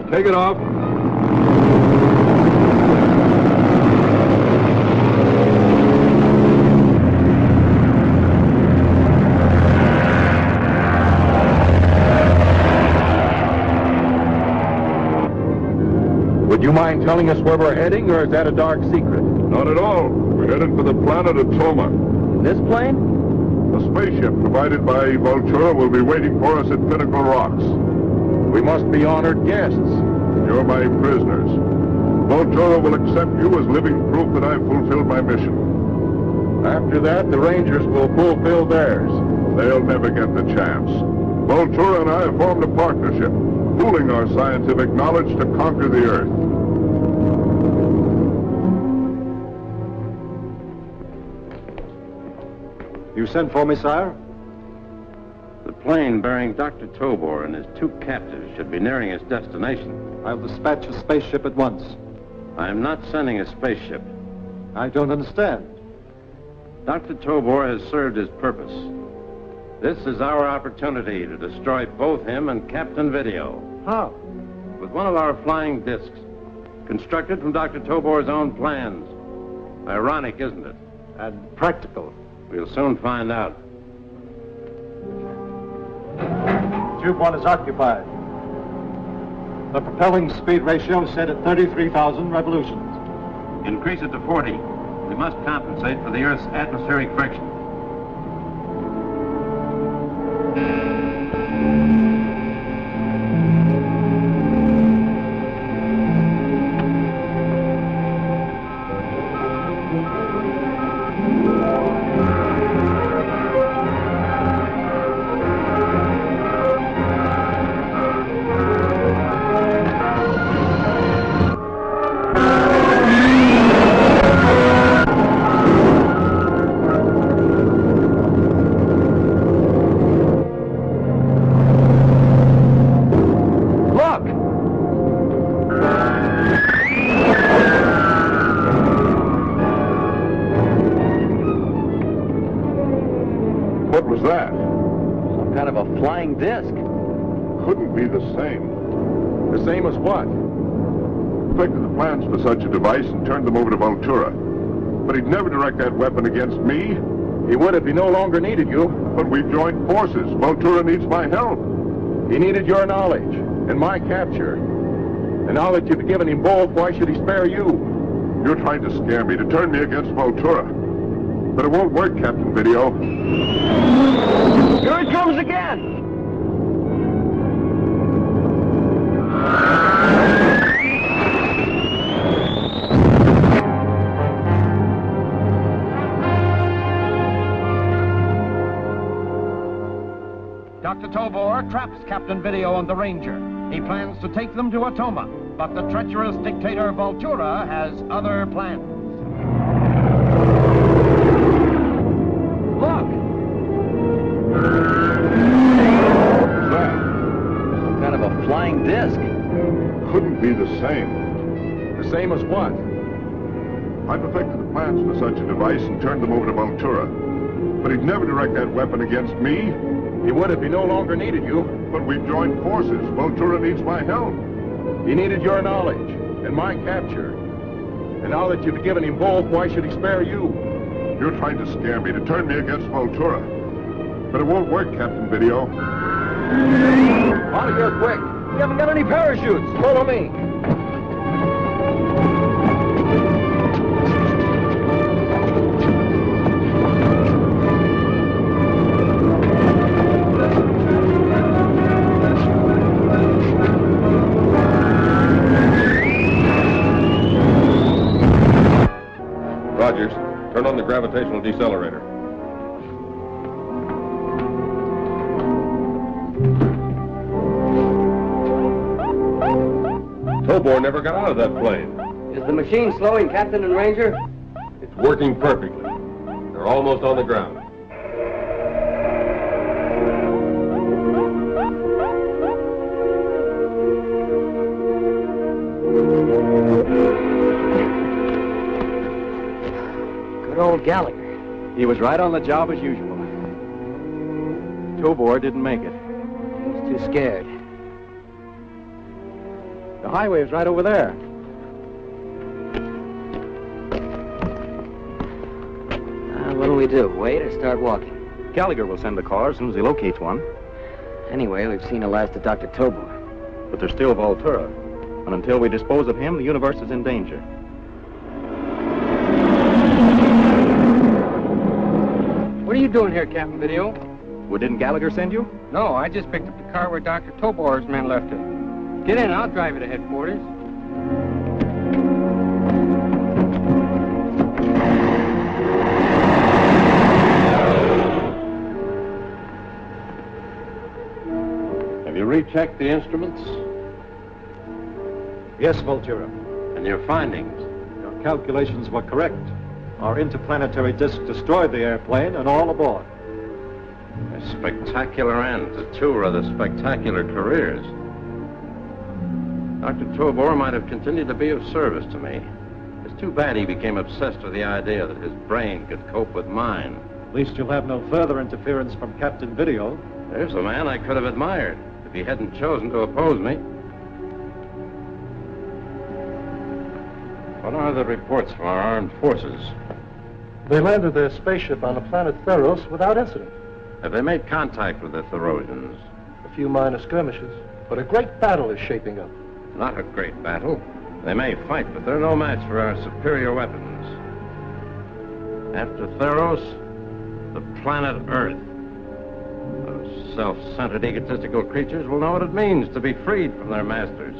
Take it off. Would you mind telling us where we're heading, or is that a dark secret? Not at all. We're heading for the planet Atoma. This plane? A spaceship provided by Vultura will be waiting for us at Pinnacle Rocks. We must be honored guests. You're my prisoners. Vultura will accept you as living proof that I've fulfilled my mission. After that, the Rangers will fulfill theirs. They'll never get the chance. Vultura and I have formed a partnership, pooling our scientific knowledge to conquer the Earth. You sent for me, sire? The plane bearing Dr. Tobor and his 2 captives should be nearing its destination. I'll dispatch a spaceship at once. I'm not sending a spaceship. I don't understand. Dr. Tobor has served his purpose. This is our opportunity to destroy both him and Captain Video. How? With one of our flying discs, constructed from Dr. Tobor's own plans. Ironic, isn't it? And practical. We'll soon find out. Tube 1 is occupied. The propelling speed ratio is set at 33,000 revolutions. Increase it to 40. We must compensate for the Earth's atmospheric friction. What was that? Some kind of a flying disc. Couldn't be the same. The same as what? Perfected the plans for such a device and turned them over to Vultura. But he'd never direct that weapon against me. He would if he no longer needed you. But we've joined forces. Vultura needs my help. He needed your knowledge and my capture. The knowledge you've given him both, why should he spare you? You're trying to scare me, to turn me against Voltura. But it won't work, Captain Video. Here it comes again! Dr. Tobor traps Captain Video and the Ranger. He plans to take them to Atoma, but the treacherous dictator Voltura has other plans. Look! What's that? Some kind of a flying disc. Couldn't be the same. The same as what? I perfected the plans for such a device and turned them over to Voltura. But he'd never direct that weapon against me. He would if he no longer needed you. But we've joined forces. Voltura needs my help. He needed your knowledge and my capture. And now that you've given him both, why should he spare you? You're trying to scare me, to turn me against Voltura. But it won't work, Captain Video. Out of here quick. We haven't got any parachutes. Follow me. Rogers, turn on the gravitational decelerator. Tobor never got out of that plane. Is the machine slowing, Captain and Ranger? It's working perfectly. They're almost on the ground. Good old Gallagher. He was right on the job as usual. Tobor didn't make it. He was too scared. The highway is right over there. What do we do? Wait or start walking? Gallagher will send a car as soon as he locates one. Anyway, we've seen the last of Dr. Tobor. But there's still Voltura. And until we dispose of him, the universe is in danger. What are you doing here, Captain Video? Well, didn't Gallagher send you? No, I just picked up the car where Dr. Tobor's men left it. Get in, I'll drive you to headquarters. Have you rechecked the instruments? Yes, Voltura. And your findings? Your calculations were correct. Our interplanetary disk destroyed the airplane and all aboard. A spectacular end to two rather spectacular careers. Dr. Tobor might have continued to be of service to me. It's too bad he became obsessed with the idea that his brain could cope with mine. At least you'll have no further interference from Captain Video. There's a man I could have admired if he hadn't chosen to oppose me. What are the reports from our armed forces? They landed their spaceship on the planet Theros without incident. Have they made contact with the Therosians? A few minor skirmishes, but a great battle is shaping up. Not a great battle. They may fight, but they're no match for our superior weapons. After Theros, the planet Earth. Those self-centered, egotistical creatures will know what it means to be freed from their masters.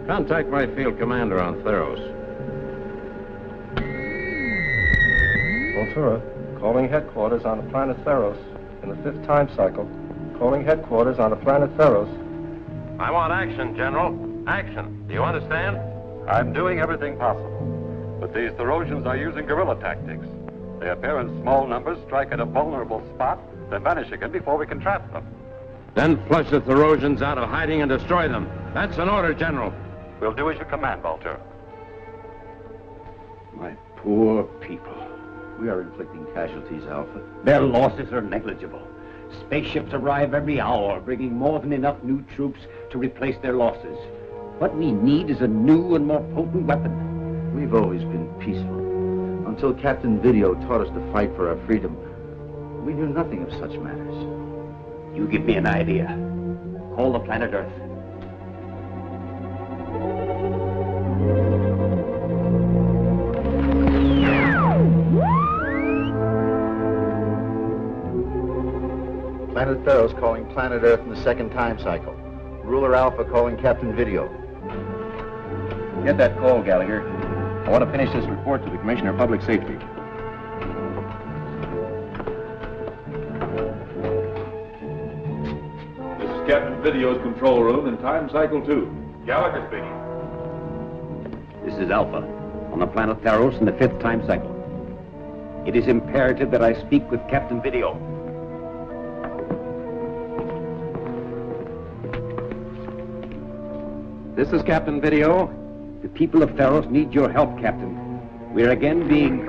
Contact my field commander on Theros. Voltura, calling headquarters on the planet Theros. In the 5th time cycle, calling headquarters on the planet Theros. I want action, General. Action. Do you understand? I'm doing everything possible. But these Therosians are using guerrilla tactics. They appear in small numbers, strike at a vulnerable spot, then vanish again before we can trap them. Then flush the Therosians out of hiding and destroy them. That's an order, General. We'll do as you command, Voltura. My poor people. We are inflicting casualties, Alpha. Their losses are negligible. Spaceships arrive every hour, bringing more than enough new troops to replace their losses. What we need is a new and more potent weapon. We've always been peaceful. Until Captain Video taught us to fight for our freedom, we knew nothing of such matters. You give me an idea. Call the planet Earth. Planet Theros calling Planet Earth in the second time cycle. Ruler Alpha calling Captain Video. Get that call, Gallagher. I want to finish this report to the Commissioner of Public Safety. This is Captain Video's control room in time cycle 2. Gallagher speaking. This is Alpha, on the planet Theros in the 5th time cycle. It is imperative that I speak with Captain Video. This is Captain Video. The people of Theros need your help, Captain. We're again being...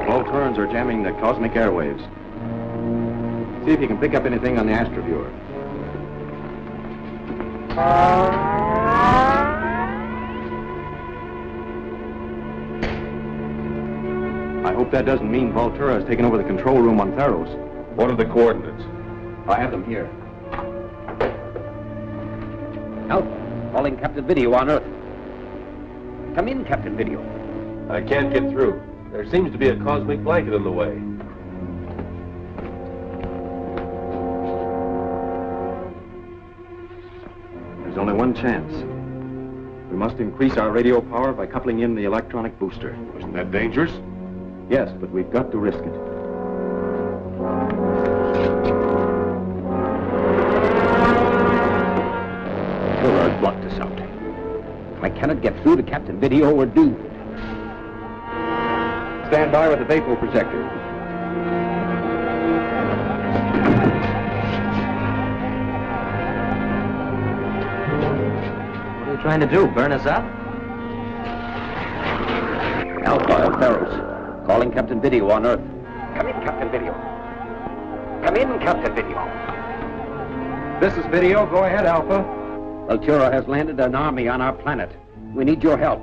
Volturans are jamming the cosmic airwaves. See if you can pick up anything on the astroviewer. I hope that doesn't mean Voltura has taken over the control room on Theros. What are the coordinates? I have them here. Alpha, calling Captain Video on Earth. Come in, Captain Video. I can't get through. There seems to be a cosmic blanket in the way. There's only one chance. We must increase our radio power by coupling in the electronic booster. Isn't that dangerous? Yes, but we've got to risk it. Sure, has blocked us out. If I cannot get through to Captain Video, we're doomed. Stand by with the vapor projector. What are you trying to do, burn us up? Alpha of Theros, calling Captain Video on Earth. Come in, Captain Video. Come in, Captain Video. This is Video. Go ahead, Alpha. Voltura has landed an army on our planet. We need your help.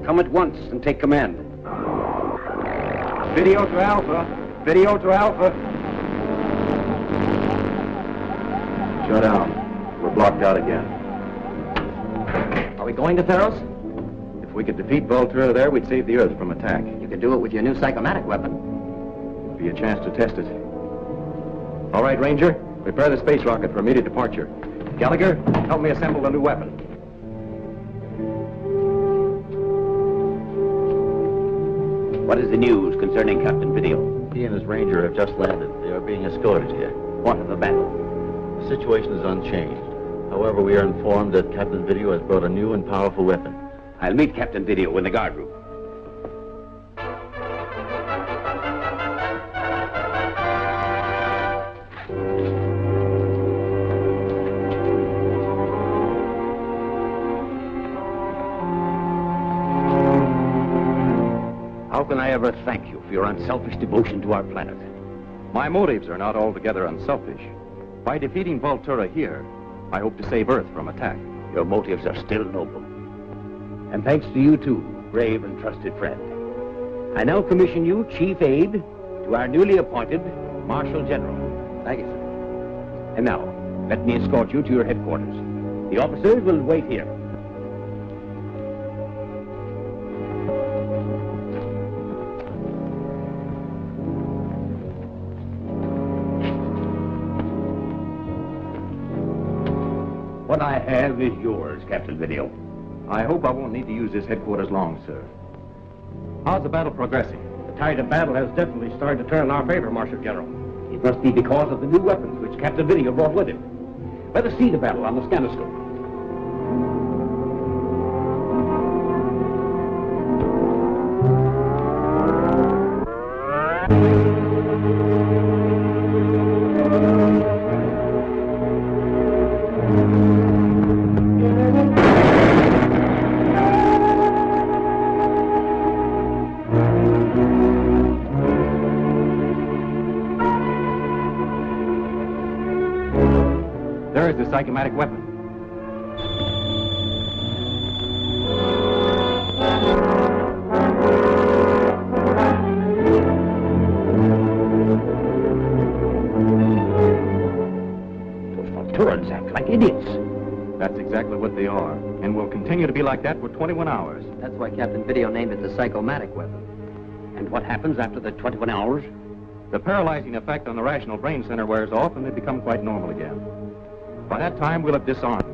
Come at once and take command. Video to Alpha. Video to Alpha. Shut down. We're blocked out again. Are we going to Theros? If we could defeat Voltura there, we'd save the Earth from attack. You could do it with your new psychomatic weapon. It'd be a chance to test it. All right, Ranger. Prepare the space rocket for immediate departure. Gallagher, help me assemble the new weapon. What is the news concerning Captain Video? He and his Ranger have just landed. They are being escorted here. What of the battle? The situation is unchanged. However, we are informed that Captain Video has brought a new and powerful weapon. I'll meet Captain Video in the guard room. How can I ever thank you for your unselfish devotion to our planet? My motives are not altogether unselfish. By defeating Voltura here, I hope to save Earth from attack. Your motives are still noble. And thanks to you too, brave and trusted friend. I now commission you chief aide to our newly appointed Marshal General. Thank you, sir. And now, let me escort you to your headquarters. The officers will wait here. What I have is yours, Captain Video. I hope I won't need to use this headquarters long, sir. How's the battle progressing? The tide of battle has definitely started to turn in our favor, Marshal General. It must be because of the new weapons which Captain Video brought with him. Let us see the battle on the scanoscope. There is the psychomatic weapon. Those Volturans act like idiots. That's exactly what they are, and will continue to be like that for 21 hours. That's why Captain Video named it the psychomatic weapon. And what happens after the 21 hours? The paralyzing effect on the rational brain center wears off and they become quite normal again. By that time, we'll have disarmed.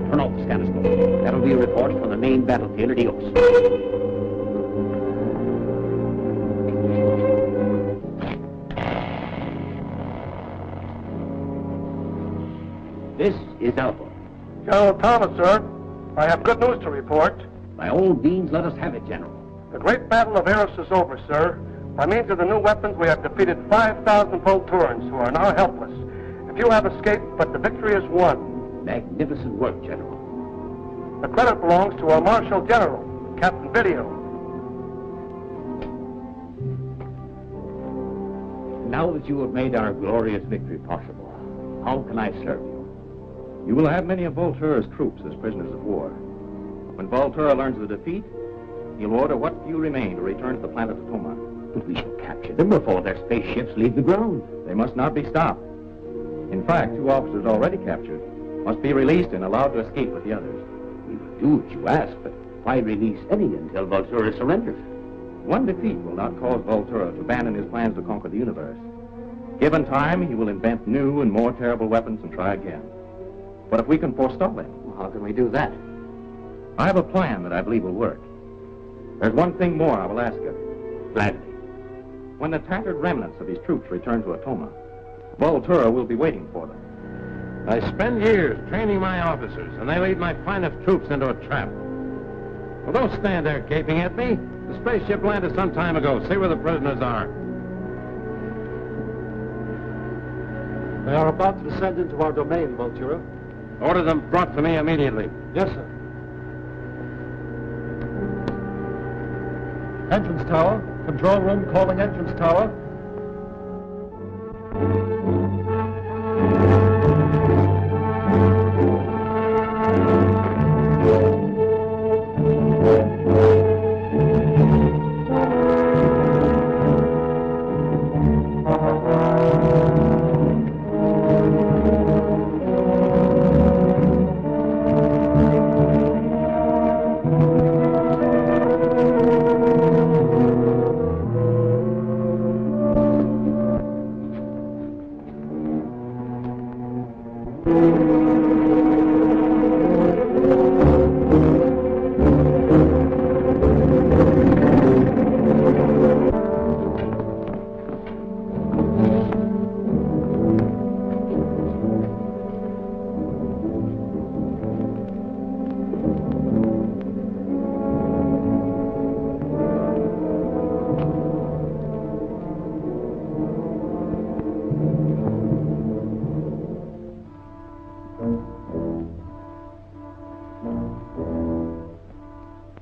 Turn off the Stratosphere. That'll be a report from the main battlefield at Eos. This is Alpha. General Thomas, sir. I have good news to report. By all means, let us have it, General. The great battle of Eros is over, sir. By means of the new weapons, we have defeated 5,000 Volturans who are now helpless. If you have escaped, but the victory is won. Magnificent work, General. The credit belongs to our Marshal General, Captain Video. Now that you have made our glorious victory possible, how can I serve you? You will have many of Voltura's troops as prisoners of war. When Voltura learns the defeat, he'll order what few remain to return to the planet Atoma. But we shall capture them before their spaceships leave the ground. They must not be stopped. In fact, 2 officers already captured must be released and allowed to escape with the others. We will do what you ask, but why release any until Voltura surrenders? One defeat will not cause Voltura to abandon his plans to conquer the universe. Given time, he will invent new and more terrible weapons and try again. But if we can forestall him... Well, how can we do that? I have a plan that I believe will work. There's one thing more I will ask of you. Gladly. When the tattered remnants of his troops return to Atoma, Voltura will be waiting for them. I spend years training my officers, and they lead my finest troops into a trap. Well, don't stand there gaping at me. The spaceship landed some time ago. See where the prisoners are. They are about to descend into our domain, Voltura. Order them brought to me immediately. Yes, sir. Entrance tower. Control room calling entrance tower.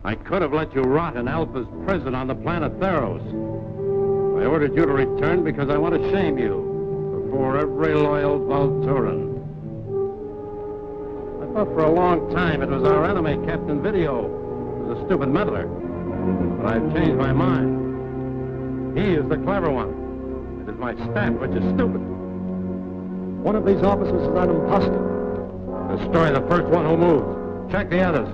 I could have let you rot in Alpha's prison on the planet Theros. I ordered you to return because I want to shame you before every loyal Volturan. I thought for a long time it was our enemy, Captain Video, who was a stupid meddler. But I've changed my mind. He is the clever one. It is my staff which is stupid. One of these officers is an imposter. Destroy the first one who moves. Check the others.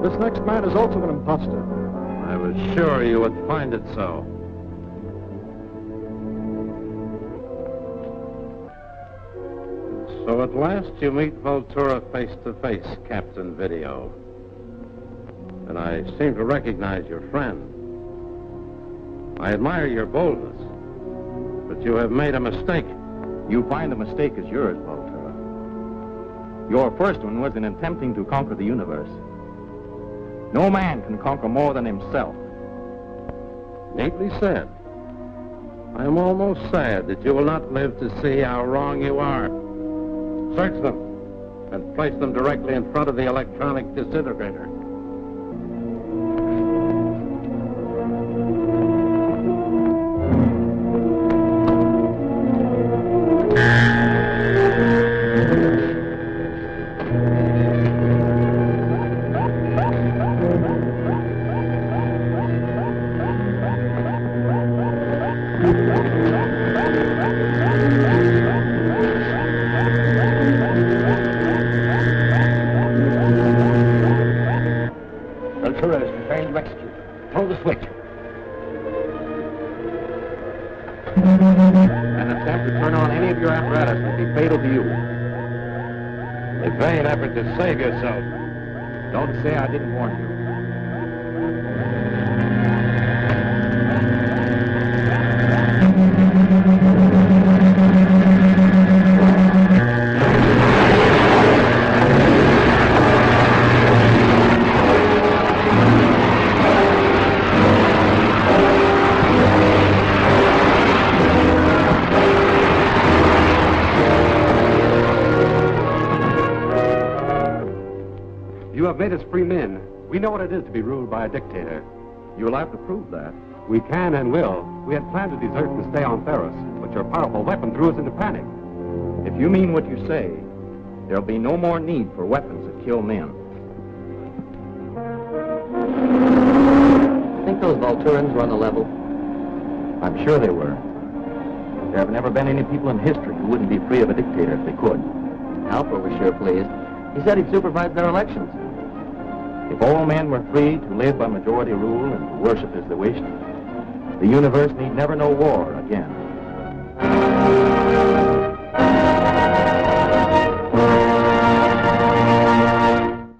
This next man is also an imposter. I was sure you would find it so. So at last you meet Voltura face to face, Captain Video. And I seem to recognize your friend. I admire your boldness, but you have made a mistake. You find the mistake is yours, Voltura. Your first one was in attempting to conquer the universe. No man can conquer more than himself. Neatly said. I am almost sad that you will not live to see how wrong you are. Search them and place them directly in front of the electronic disintegrator. execute. Throw the switch. An attempt to turn on any of your apparatus will be fatal to you. A vain effort to save yourself. Don't say I didn't warn you. You have made us free men. We know what it is to be ruled by a dictator. You'll have to prove that. We can and will. We had planned to desert and stay on Theros, but your powerful weapon threw us into panic. If you mean what you say, there'll be no more need for weapons that kill men. Think those Volturans were on the level? I'm sure they were. There have never been any people in history who wouldn't be free of a dictator if they could. Alpha was sure pleased. He said he'd supervise their elections. If all men were free to live by majority rule and to worship as they wished, the universe need never know war again.